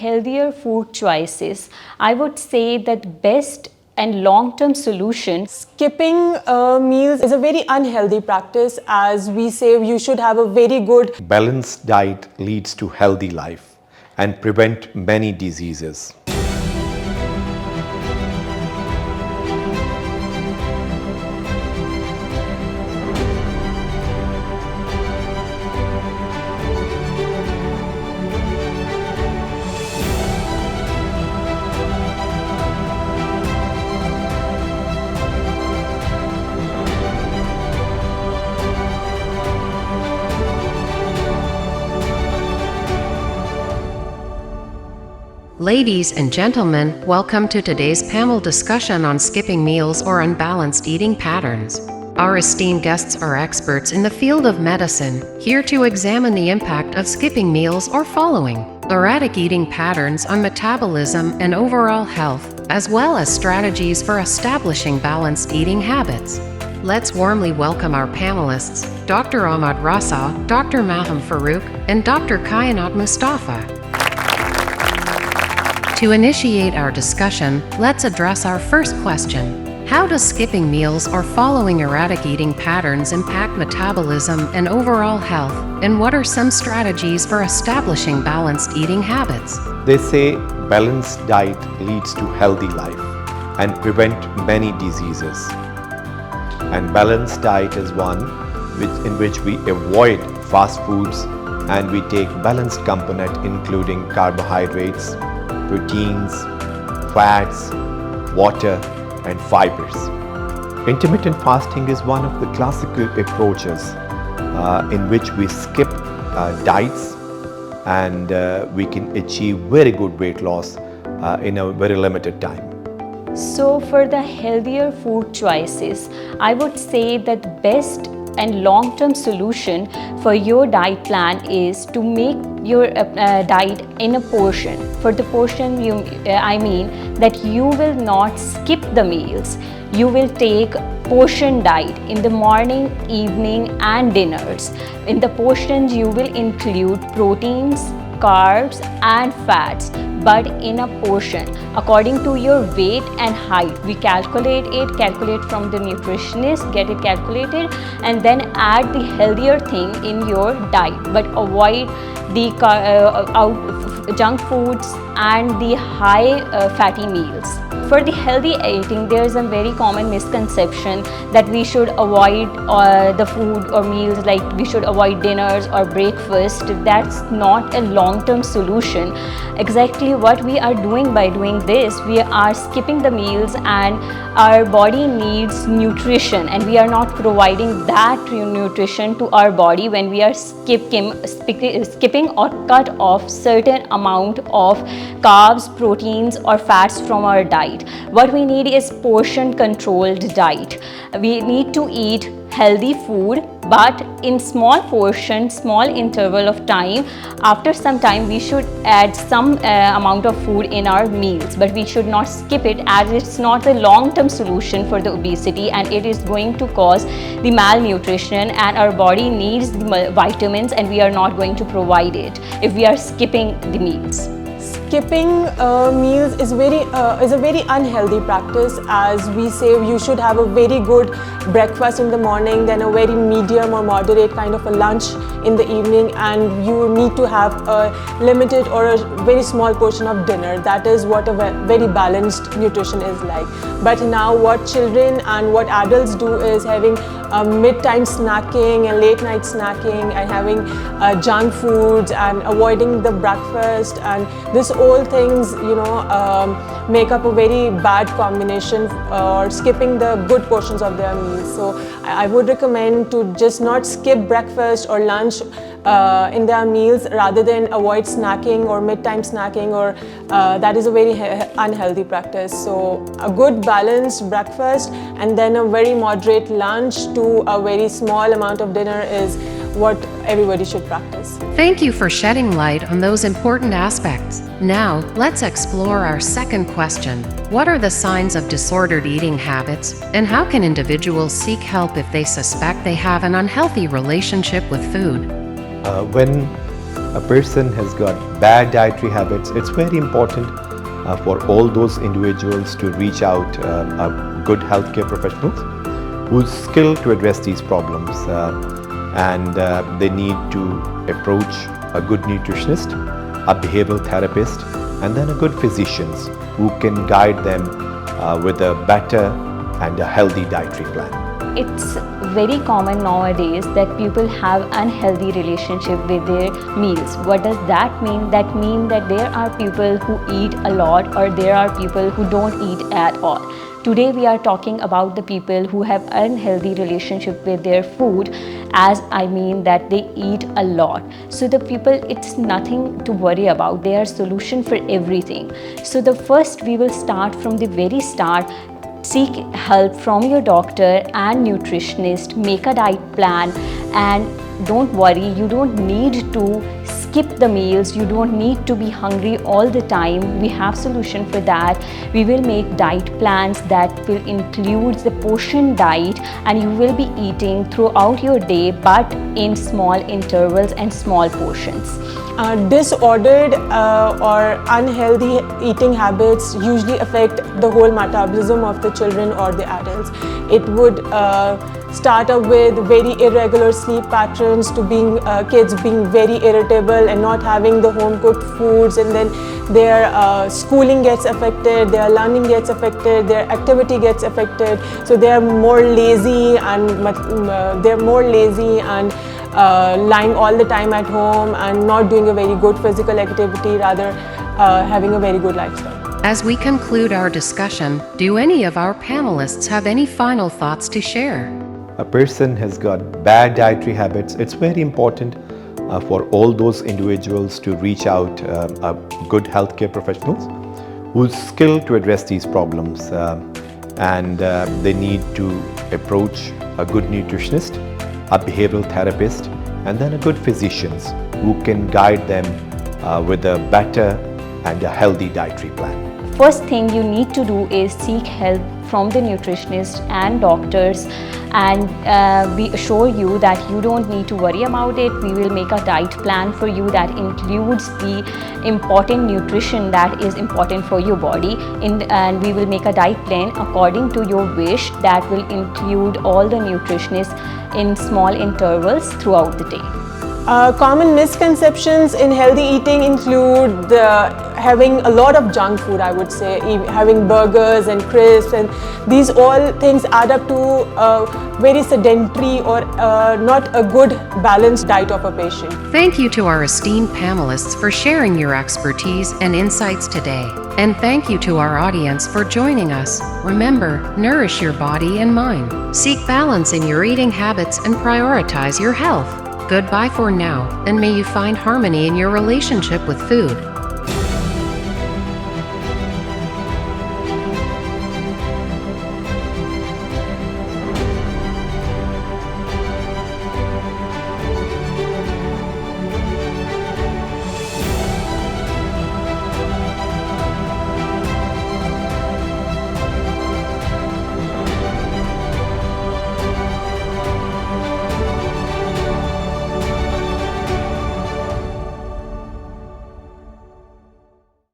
Healthier food choices, I would say that best and long-term solution. Skipping meals is a very unhealthy practice, as we say you should have a very good Balanced diet leads to healthy life and prevent many diseases. Ladies and gentlemen, welcome to today's panel discussion on skipping meals or unbalanced eating patterns. Our esteemed guests are experts in the field of medicine, here to examine the impact of skipping meals or following erratic eating patterns on metabolism and overall health, as well as strategies for establishing balanced eating habits. Let's warmly welcome our panelists, Dr. Ahmed Raza, Dr. Maham Farooq, and Dr. Kainat Mustafa. To initiate our discussion, let's address our first question. How does skipping meals or following erratic eating patterns impact metabolism and overall health, and what are some strategies for establishing balanced eating habits? They say balanced diet leads to healthy life and prevent many diseases. And balanced diet is one in which we avoid fast foods and we take balanced component including carbohydrates, proteins, fats, water, and fibers. Intermittent fasting is one of the classical approaches in which we skip diets and we can achieve very good weight loss in a very limited time. So for the healthier food choices, I would say that best and long-term solution for your diet plan is to make your diet in a portion. For the portion, I mean that you will not skip the meals. You will take portion diet in the morning, evening, and dinners. In the portions, you will include proteins, carbs, and fats, but in a portion according to your weight and height. We calculate from the nutritionist, get it calculated, and then add the healthier thing in your diet, but avoid the junk foods and the high fatty meals. For the healthy eating, there is a very common misconception that we should avoid the food or meals, like we should avoid dinners or breakfast. That's not a long-term solution. Exactly what we are doing by doing this, we are skipping the meals, and our body needs nutrition, and we are not providing that nutrition to our body when we are skipping or cut off certain amount of carbs, proteins, or fats from our diet. What we need is portion controlled diet. We need to eat healthy food, but in small portion, small interval of time. After some time, we should add some amount of food in our meals, but we should not skip it, as it's not a long-term solution for the obesity, and it is going to cause the malnutrition, and our body needs the vitamins, and we are not going to provide it if we are skipping the meals. Skipping meals is a very unhealthy practice, as we say you should have a very good breakfast in the morning, then a very medium or moderate kind of a lunch in the evening, and you need to have a limited or a very small portion of dinner. That is what a very balanced nutrition is like. But now what children and what adults do is having mid-time snacking and late night snacking, and having junk foods and avoiding the breakfast, and this all things make up a very bad combination, or skipping the good portions of their meals. So I would recommend to just not skip breakfast or lunch in their meals, rather than avoid snacking or mid-time snacking, or that is a very unhealthy practice. So a good balanced breakfast and then a very moderate lunch to a very small amount of dinner is what everybody should practice. Thank you for shedding light on those important aspects. Now, let's explore our second question. What are the signs of disordered eating habits, and how can individuals seek help if they suspect they have an unhealthy relationship with food? When a person has got bad dietary habits, it's very important for all those individuals to reach out a good healthcare professionals who's skilled to address these problems, and they need to approach a good nutritionist, a behavioral therapist, and then a good physicians who can guide them with a better and a healthy dietary plan. It's very common nowadays that people have unhealthy relationship with their meals. What does that mean? That means that there are people who eat a lot or there are people who don't eat at all. Today we are talking about the people who have unhealthy relationship with their food, as I mean that they eat a lot. So the people, it's nothing to worry about. They are solution for everything. So the first, we will start from the very start. Seek help from your doctor and nutritionist, make a diet plan, and don't worry, you don't need to skip the meals, you don't need to be hungry all the time. We have solution for that. We will make diet plans that will include the portion diet, and you will be eating throughout your day but in small intervals and small portions. Disordered or unhealthy eating habits usually affect the whole metabolism of the children or the adults. It would start up with very irregular sleep patterns to being kids being very irritable and not having the home cooked foods, and then their schooling gets affected, their learning gets affected, their activity gets affected. So they are more lazy and lying all the time at home and not doing a very good physical activity, rather having a very good lifestyle. As we conclude our discussion, do any of our panelists have any final thoughts to share? A person has got bad dietary habits, it's very important for all those individuals to reach out a good healthcare professionals who's skilled to address these problems, and they need to approach a good nutritionist, a behavioral therapist, and then a good physicians who can guide them with a better and a healthy dietary plan. First thing you need to do is seek help from the nutritionist and doctors, and we assure you that you don't need to worry about it. We will make a diet plan for you that includes the important nutrition that is important for your body, and we will make a diet plan according to your wish that will include all the nutritionists in small intervals throughout the day. Common misconceptions in healthy eating include having a lot of junk food, I would say, having burgers and crisps, and these all things add up to a very sedentary or not a good balanced diet of a patient. Thank you to our esteemed panelists for sharing your expertise and insights today. And thank you to our audience for joining us. Remember, nourish your body and mind. Seek balance in your eating habits and prioritize your health. Goodbye for now, and may you find harmony in your relationship with food.